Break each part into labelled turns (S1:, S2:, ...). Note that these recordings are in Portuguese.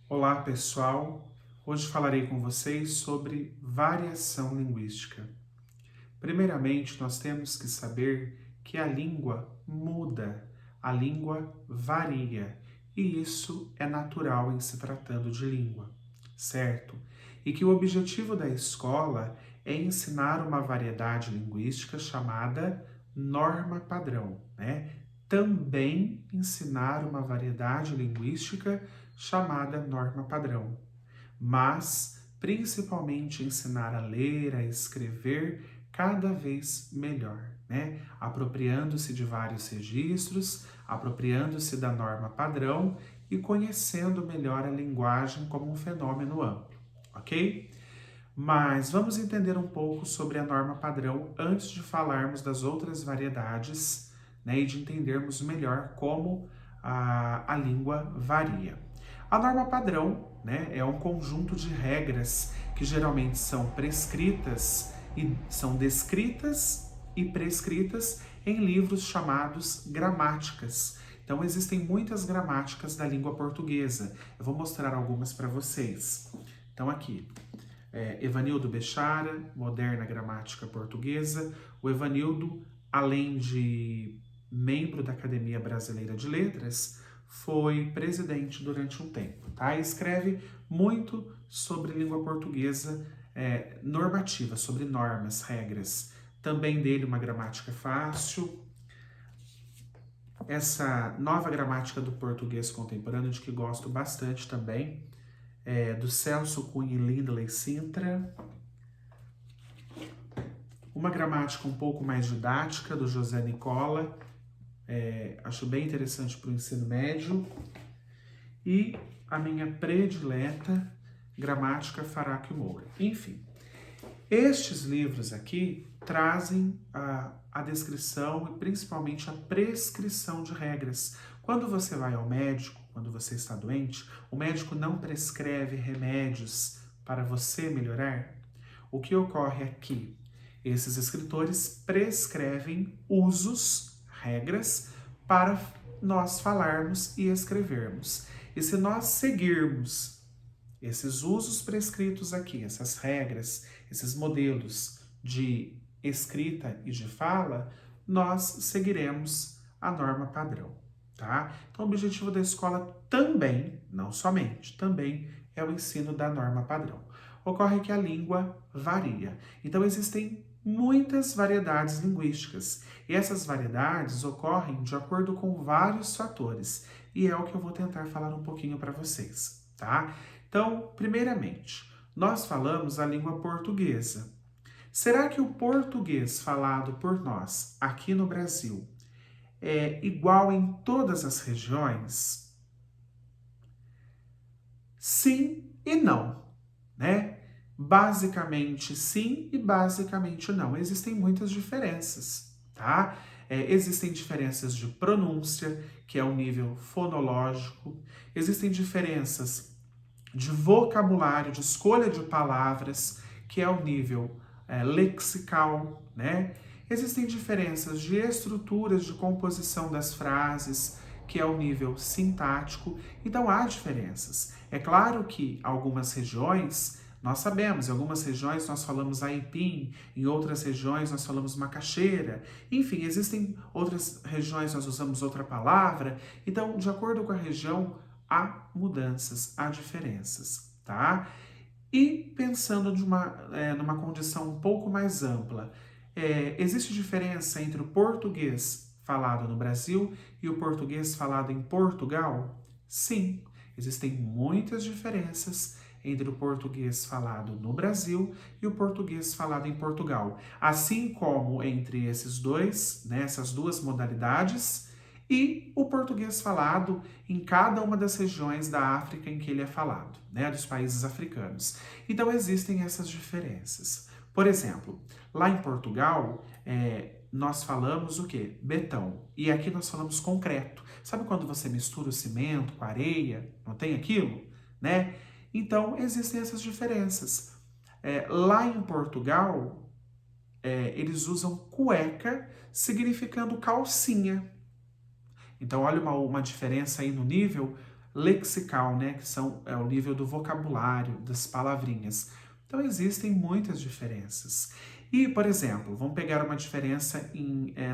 S1: Olá, pessoal! Hoje falarei com vocês sobre variação linguística. Primeiramente, nós temos que saber que a língua muda, a língua varia, e isso é natural em se tratando de língua, certo? E que o objetivo da escola é ensinar uma variedade linguística chamada norma padrão, né? Também ensinar uma variedade linguística chamada norma padrão, mas principalmente ensinar a ler, a escrever cada vez melhor, né? Apropriando-se de vários registros, apropriando-se da norma padrão e conhecendo melhor a linguagem como um fenômeno amplo, ok? Mas vamos entender um pouco sobre a norma padrão antes de falarmos das outras variedades, né, e de entendermos melhor como a língua varia. A norma padrão, né, é um conjunto de regras que geralmente são prescritas e são descritas e prescritas em livros chamados gramáticas. Então existem muitas gramáticas da língua portuguesa. Eu vou mostrar algumas para vocês. Então aqui, Evanildo Bechara, Moderna Gramática Portuguesa. O Evanildo, além de membro da Academia Brasileira de Letras, foi presidente durante um tempo, tá? E escreve muito sobre língua portuguesa normativa, sobre normas, regras. Também dele uma gramática fácil. Essa nova gramática do português contemporâneo, de que gosto bastante também, do Celso Cunha e Lindley Sintra. Uma gramática um pouco mais didática, do José Nicola, acho bem interessante para o ensino médio. E a minha predileta, Gramática Faraco e Moura. Enfim, estes livros aqui trazem a descrição e principalmente a prescrição de regras. Quando você vai ao médico, quando você está doente, o médico não prescreve remédios para você melhorar. O que ocorre aqui? Esses escritores prescrevem usos, regras, para nós falarmos e escrevermos. E se nós seguirmos esses usos prescritos aqui, essas regras, esses modelos de escrita e de fala, nós seguiremos a norma padrão, tá? Então, o objetivo da escola também, não somente, também é o ensino da norma padrão. Ocorre que a língua varia. Então, existem muitas variedades linguísticas. E essas variedades ocorrem de acordo com vários fatores. E é o que eu vou tentar falar um pouquinho para vocês, tá? Então, primeiramente, nós falamos a língua portuguesa. Será que o português falado por nós aqui no Brasil é igual em todas as regiões? Sim e não, né? Basicamente sim e basicamente não. Existem muitas diferenças, tá? Existem diferenças de pronúncia, que é o nível fonológico. Existem diferenças de vocabulário, de escolha de palavras, que é o nível lexical, né? Existem diferenças de estruturas de composição das frases, que é o nível sintático. Então há diferenças. É claro que algumas regiões nós sabemos, em algumas regiões nós falamos aipim, em outras regiões nós falamos macaxeira, enfim, existem outras regiões nós usamos outra palavra. Então, de acordo com a região, há mudanças, há diferenças, tá? E pensando numa condição um pouco mais ampla, existe diferença entre o português falado no Brasil e o português falado em Portugal? Sim, existem muitas diferenças entre o português falado no Brasil e o português falado em Portugal, assim como entre esses dois, né, essas duas modalidades, e o português falado em cada uma das regiões da África em que ele é falado, né, dos países africanos. Então existem essas diferenças. Por exemplo, lá em Portugal, nós falamos o quê? Betão. E aqui nós falamos concreto. Sabe quando você mistura o cimento com a areia? Não tem aquilo? Né? Então existem essas diferenças. Lá em Portugal, eles usam cueca, significando calcinha. Então, olha uma diferença aí no nível. lexical, né, que é o nível do vocabulário, das palavrinhas. Então existem muitas diferenças. E, por exemplo, vamos pegar uma diferença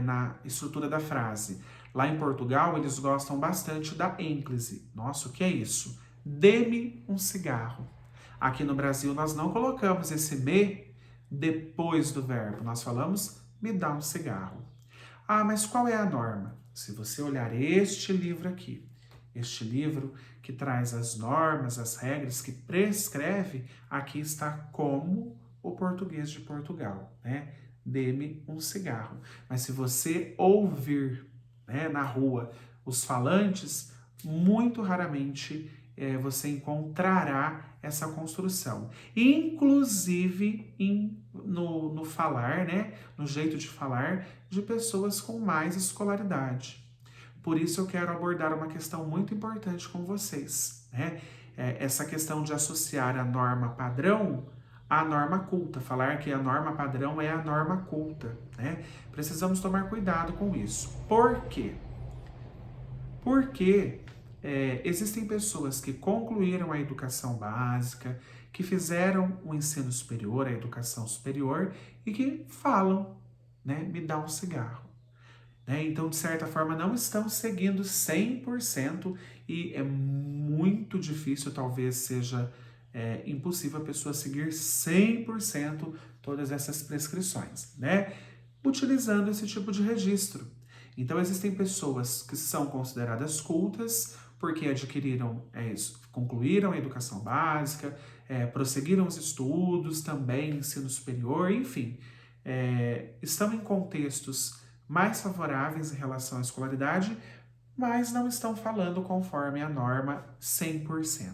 S1: na estrutura da frase. Lá em Portugal, eles gostam bastante da ênclise. Nossa, o que é isso? Dê-me um cigarro. Aqui no Brasil, nós não colocamos esse me depois do verbo. Nós falamos me dá um cigarro. Ah, mas qual é a norma? Se você olhar este livro aqui, este livro que traz as normas, as regras, que prescreve, aqui está como o português de Portugal, né? Dê-me um cigarro. Mas se você ouvir, né, na rua os falantes, muito raramente você encontrará essa construção. Inclusive no falar, né, no jeito de falar de pessoas com mais escolaridade. Por isso eu quero abordar uma questão muito importante com vocês, né? Essa questão de associar a norma padrão à norma culta, falar que a norma padrão é a norma culta, né? Precisamos tomar cuidado com isso. Por quê? Porque existem pessoas que concluíram a educação básica, que fizeram o ensino superior, a educação superior, e que falam, né, me dá um cigarro. Né? Então, de certa forma, não estão seguindo 100% e é muito difícil, talvez seja impossível a pessoa seguir 100% todas essas prescrições, né? Utilizando esse tipo de registro. Então, existem pessoas que são consideradas cultas porque adquiriram, concluíram a educação básica, prosseguiram os estudos, também ensino superior, enfim, estão em contextos mais favoráveis em relação à escolaridade, mas não estão falando conforme a norma 100%.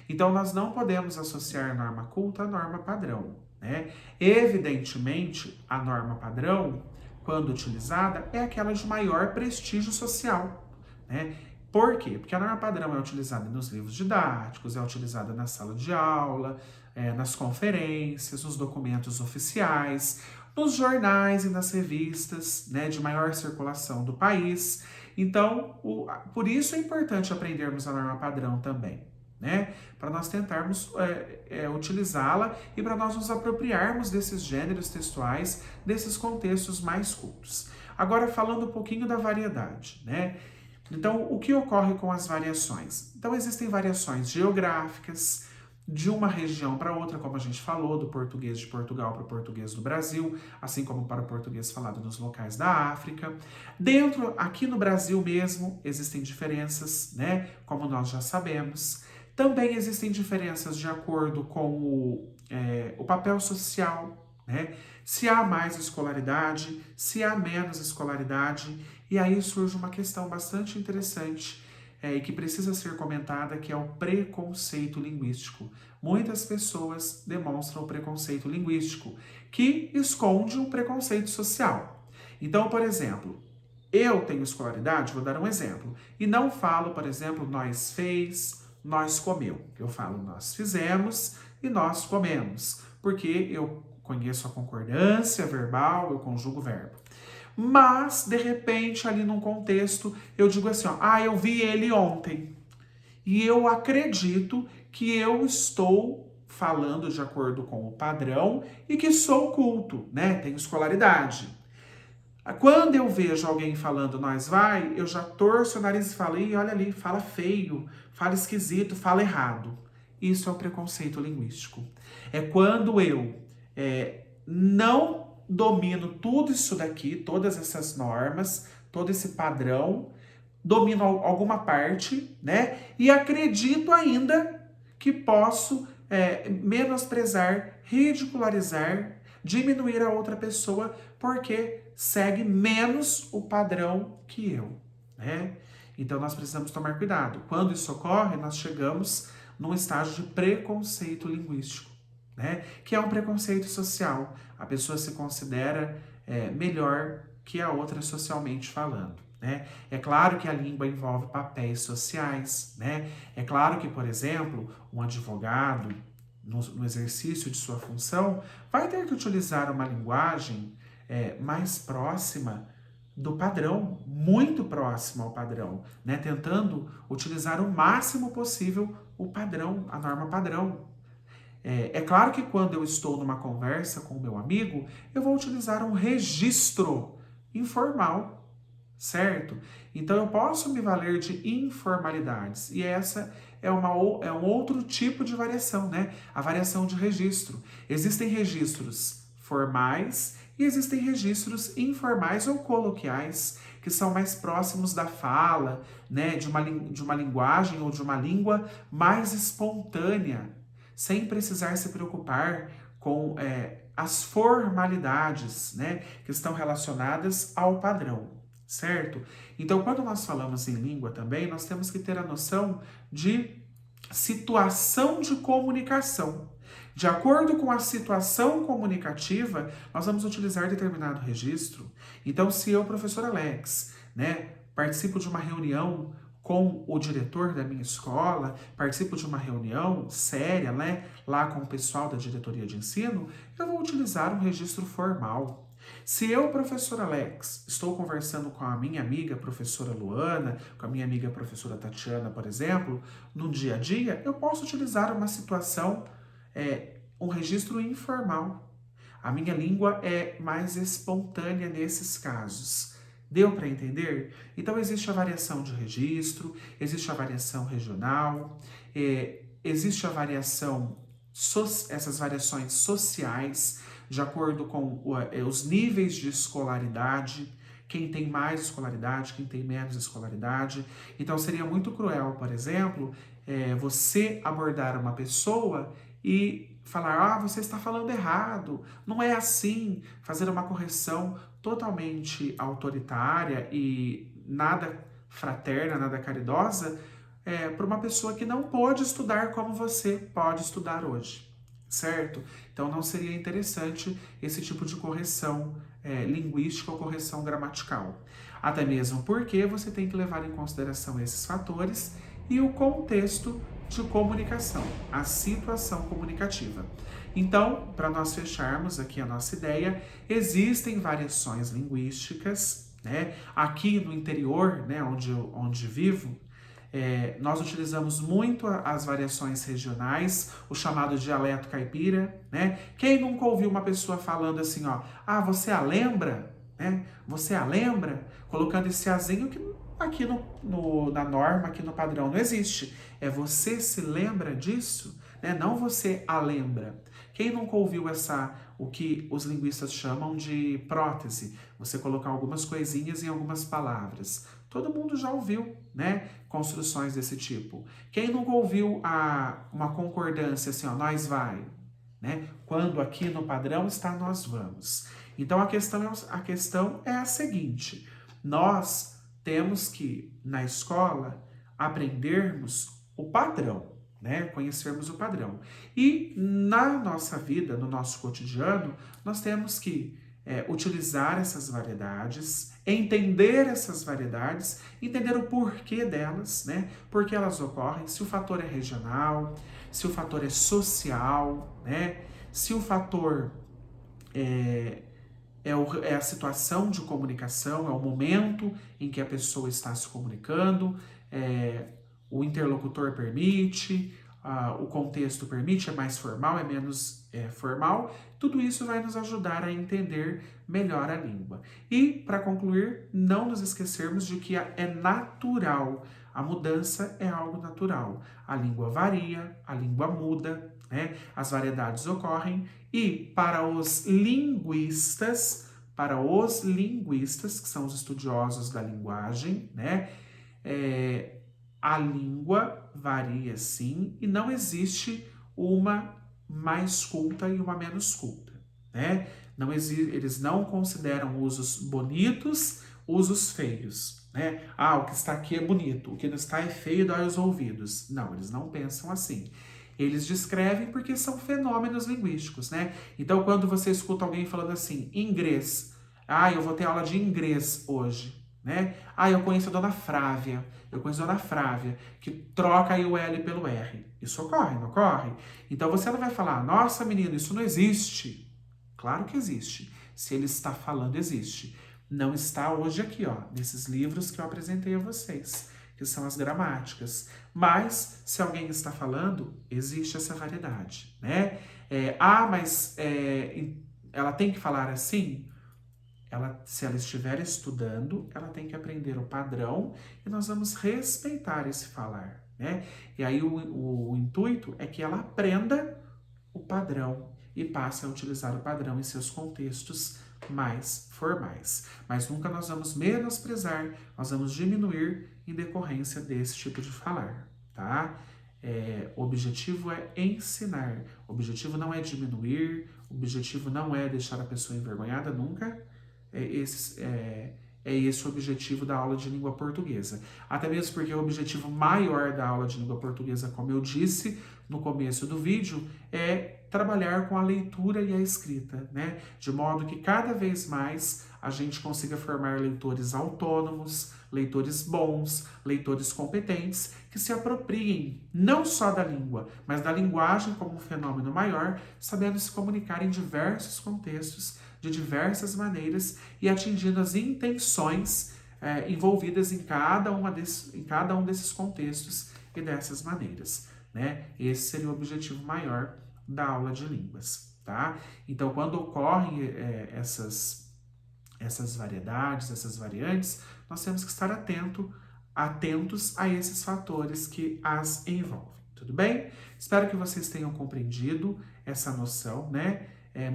S1: Então, nós não podemos associar a norma culta à norma padrão, né? Evidentemente, a norma padrão, quando utilizada, é aquela de maior prestígio social, né? Por quê? Porque a norma padrão é utilizada nos livros didáticos, é utilizada na sala de aula, nas conferências, nos documentos oficiais, nos jornais e nas revistas, né, de maior circulação do país. Então, por isso é importante aprendermos a norma padrão também, né? Para nós tentarmos utilizá-la e para nós nos apropriarmos desses gêneros textuais, desses contextos mais cultos. Agora, falando um pouquinho da variedade, né? Então, o que ocorre com as variações? Então, existem variações geográficas, de uma região para outra, como a gente falou, do português de Portugal para o português do Brasil, assim como para o português falado nos locais da África. Aqui no Brasil mesmo, existem diferenças, né? Como nós já sabemos. Também existem diferenças de acordo com o papel social, né? Se há mais escolaridade, se há menos escolaridade, e aí surge uma questão bastante interessante e que precisa ser comentada, que é o preconceito linguístico. Muitas pessoas demonstram o preconceito linguístico, que esconde um preconceito social. Então, por exemplo, eu tenho escolaridade, vou dar um exemplo, e não falo, por exemplo, nós fez, nós comeu. Eu falo nós fizemos e nós comemos, porque eu conheço a concordância verbal, eu conjugo o verbo. Mas, de repente, ali num contexto, eu digo assim, ó, eu vi ele ontem. E eu acredito que eu estou falando de acordo com o padrão e que sou culto, né? Tenho escolaridade. Quando eu vejo alguém falando nós vai, eu já torço o nariz e falo, olha ali, fala feio, fala esquisito, fala errado. Isso é o preconceito linguístico. É quando eu não domino tudo isso daqui, todas essas normas, todo esse padrão, domino alguma parte, né? E acredito ainda que posso menosprezar, ridicularizar, diminuir a outra pessoa porque segue menos o padrão que eu, né? Então nós precisamos tomar cuidado. Quando isso ocorre, nós chegamos num estágio de preconceito linguístico, né? Que é um preconceito social. A pessoa se considera melhor que a outra socialmente falando, né? É claro que a língua envolve papéis sociais, né? É claro que, por exemplo, um advogado, no exercício de sua função, vai ter que utilizar uma linguagem mais próxima do padrão, muito próximo ao padrão, né? Tentando utilizar o máximo possível o padrão, a norma padrão. É claro que quando eu estou numa conversa com o meu amigo, eu vou utilizar um registro informal, certo? Então eu posso me valer de informalidades e essa é um outro tipo de variação, né? A variação de registro. Existem registros formais e existem registros informais ou coloquiais que são mais próximos da fala, né? De uma linguagem ou de uma língua mais espontânea, sem precisar se preocupar com as formalidades, né, que estão relacionadas ao padrão, certo? Então, quando nós falamos em língua também, nós temos que ter a noção de situação de comunicação. De acordo com a situação comunicativa, nós vamos utilizar determinado registro. Então, se eu, professor Alex, né, participo de uma reunião com o diretor da minha escola, participo de uma reunião séria, né, lá com o pessoal da diretoria de ensino, eu vou utilizar um registro formal. Se eu, professor Alex, estou conversando com a minha amiga professora Luana, com a minha amiga professora Tatiana, por exemplo, no dia a dia, eu posso utilizar uma situação, um registro informal. A minha língua é mais espontânea nesses casos. Deu para entender? Então existe a variação de registro, existe a variação regional, existe a variação, essas variações sociais, de acordo com os níveis de escolaridade, quem tem mais escolaridade, quem tem menos escolaridade. Então seria muito cruel, por exemplo, você abordar uma pessoa e falar, você está falando errado, não é assim, fazer uma correção totalmente autoritária e nada fraterna, nada caridosa, para uma pessoa que não pode estudar como você pode estudar hoje, certo? Então não seria interessante esse tipo de correção linguística ou correção gramatical. Até mesmo porque você tem que levar em consideração esses fatores e o contexto de comunicação, a situação comunicativa. Então, para nós fecharmos aqui a nossa ideia, existem variações linguísticas, né? Aqui no interior, né, onde vivo, nós utilizamos muito as variações regionais, o chamado dialeto caipira, né? Quem nunca ouviu uma pessoa falando assim, ó, você a lembra, né? Você a lembra? Colocando esse azinho que aqui na norma, aqui no padrão, não existe. É você se lembra disso, né? Não você a lembra. Quem nunca ouviu o que os linguistas chamam de prótese? Você colocar algumas coisinhas em algumas palavras. Todo mundo já ouviu, né? Construções desse tipo. Quem nunca ouviu uma concordância assim, ó, nós vai, né? Quando aqui no padrão está nós vamos. Então a questão é a seguinte: nós temos que, na escola, aprendermos o padrão, né? Conhecermos o padrão. E na nossa vida, no nosso cotidiano, nós temos que utilizar essas variedades, entender essas variedades, entender o porquê delas, né? Por que elas ocorrem, se o fator é regional, se o fator é social, né? Se o fator é a situação de comunicação, é o momento em que a pessoa está se comunicando, o interlocutor permite, o contexto permite, é mais formal, é menos formal. Tudo isso vai nos ajudar a entender melhor a língua. E, para concluir, não nos esquecermos de que é natural. A mudança é algo natural. A língua varia, a língua muda, né? As variedades ocorrem e para os linguistas, que são os estudiosos da linguagem, né? A língua varia sim e não existe uma mais culta e uma menos culta, né? Eles não consideram usos bonitos, usos feios, né? O que está aqui é bonito, o que não está é feio e dói os ouvidos. Não, eles não pensam assim. Eles descrevem porque são fenômenos linguísticos, né? Então, quando você escuta alguém falando assim, inglês, eu vou ter aula de inglês hoje, né? Eu conheço a Dona Frávia, que troca aí o L pelo R. Isso ocorre, não ocorre? Então você não vai falar, nossa menino, isso não existe. Claro que existe. Se ele está falando, existe. Não está hoje aqui, ó, nesses livros que eu apresentei a vocês, que são as gramáticas. Mas, se alguém está falando, existe essa variedade, né? Mas ela tem que falar assim? Se ela estiver estudando, ela tem que aprender o padrão e nós vamos respeitar esse falar, né? E aí o intuito é que ela aprenda o padrão e passe a utilizar o padrão em seus contextos mais formais. Mas nunca nós vamos menosprezar, nós vamos diminuir em decorrência desse tipo de falar, tá? O objetivo é ensinar, o objetivo não é diminuir, o objetivo não é deixar a pessoa envergonhada, nunca. Esse o objetivo da aula de língua portuguesa. Até mesmo porque o objetivo maior da aula de língua portuguesa, como eu disse no começo do vídeo, é trabalhar com a leitura e a escrita, né? De modo que cada vez mais a gente consiga formar leitores autônomos, leitores bons, leitores competentes, que se apropriem não só da língua, mas da linguagem como um fenômeno maior, sabendo se comunicar em diversos contextos, de diversas maneiras e atingindo as intenções envolvidas em cada um desses contextos e dessas maneiras, né? Esse seria o objetivo maior da aula de línguas, tá? Então, quando ocorrem essas variedades, essas variantes, nós temos que estar atentos a esses fatores que as envolvem, tudo bem? Espero que vocês tenham compreendido essa noção, né? É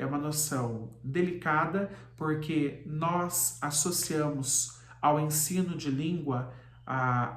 S1: uma noção delicada, porque nós associamos ao ensino de língua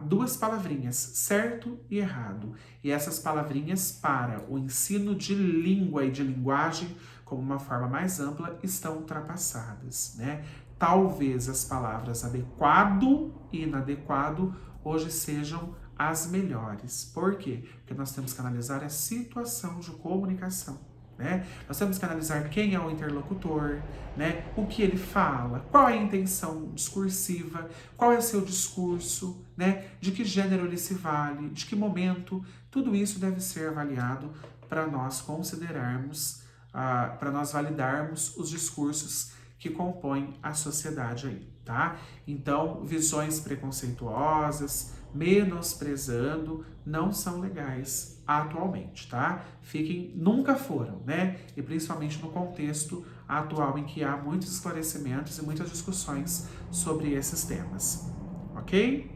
S1: duas palavrinhas, certo e errado. E essas palavrinhas, para o ensino de língua e de linguagem, como uma forma mais ampla, estão ultrapassadas, né? Talvez as palavras adequado e inadequado hoje sejam as melhores. Por quê? Porque nós temos que analisar a situação de comunicação. Né? Nós temos que analisar quem é o interlocutor, né? O que ele fala, qual é a intenção discursiva, qual é o seu discurso, né? De que gênero ele se vale, de que momento. Tudo isso deve ser avaliado para nós considerarmos, para nós validarmos os discursos que compõem a sociedade aí, tá? Então, visões preconceituosas, menosprezando, não são legais atualmente, tá? Nunca foram, né? E principalmente no contexto atual em que há muitos esclarecimentos e muitas discussões sobre esses temas, ok?